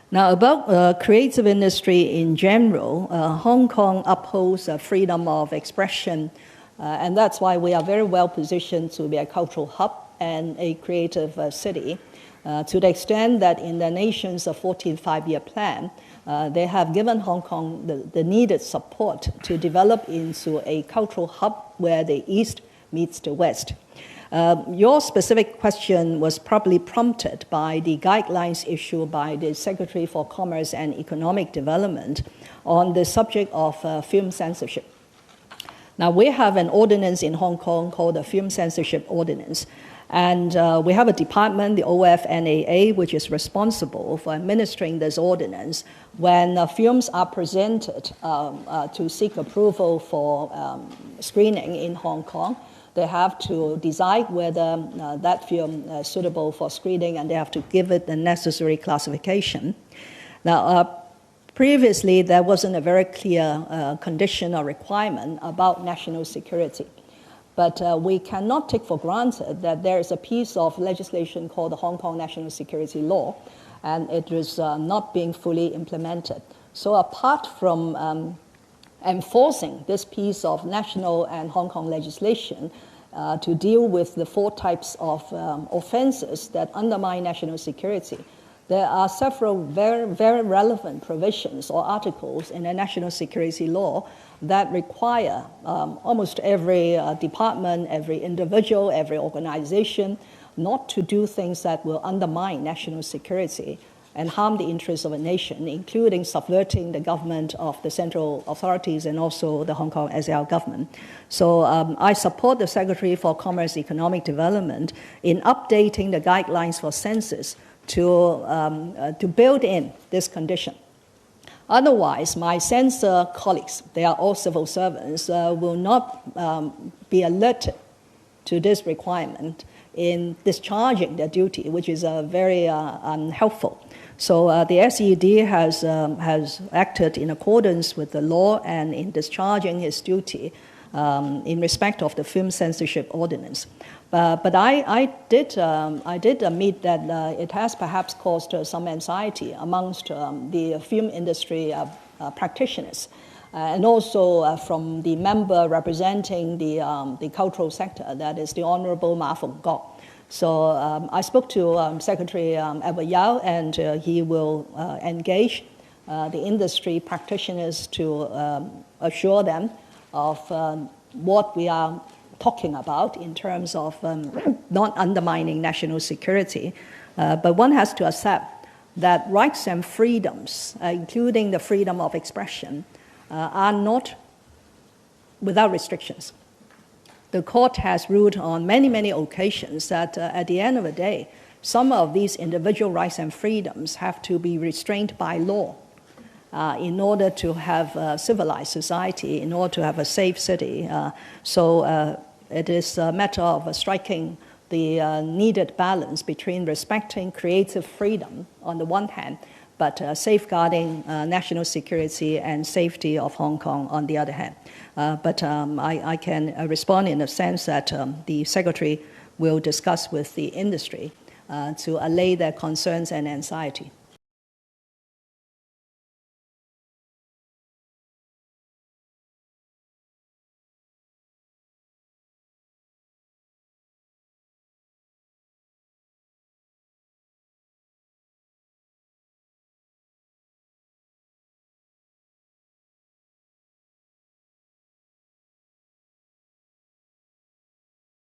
Now, about creative industry in general, Hong Kong upholds freedom of expression, and that's why we are very well positioned to be a cultural hub and a creative city, to the extent that in the nation's 14th five-year plan, they have given Hong Kong the needed support to develop into a cultural hub where the East meets the West. Your specific question was probably prompted by the guidelines issued by the Secretary for Commerce and Economic Development on the subject of film censorship. Now, we have an ordinance in Hong Kong called the Film Censorship Ordinance, and we have a department, the OFNAA, which is responsible for administering this ordinance. When films are presented to seek approval for screening in Hong Kong, they have to decide whether that film is suitable for screening, and they have to give it the necessary classification. Now, previously, there wasn't a very clear condition or requirement about national security. But we cannot take for granted that there is a piece of legislation called the Hong Kong National Security Law, and it is not being fully implemented. So apart from enforcing this piece of national and Hong Kong legislation to deal with the four types of offenses that undermine national security, there are several very, very relevant provisions or articles in the national security law that require almost every department, every individual, every organization not to do things that will undermine national security and harm the interests of a nation, including subverting the government of the central authorities and also the Hong Kong SAR government. So I support the Secretary for Commerce and Economic Development in updating the guidelines for censors to build in this condition. Otherwise, my censor colleagues, they are all civil servants, will not be alerted to this requirement in discharging their duty, which is very unhelpful. So the SED has acted in accordance with the law and in discharging his duty in respect of the film censorship ordinance. But I did admit that it has perhaps caused some anxiety amongst the film industry practitioners, and also from the member representing the cultural sector, that is the Honourable Ma Fung Gok. So I spoke to Secretary Edward Yao, and he will engage the industry practitioners to assure them of what we are talking about in terms of not undermining national security. But one has to accept that rights and freedoms, including the freedom of expression, are not without restrictions. The court has ruled on many, many occasions that at the end of the day, some of these individual rights and freedoms have to be restrained by law in order to have a civilized society, in order to have a safe city. So it is a matter of striking the needed balance between respecting creative freedom on the one hand, but safeguarding national security and safety of Hong Kong on the other hand. But I can respond in the sense that the Secretary will discuss with the industry to allay their concerns and anxiety.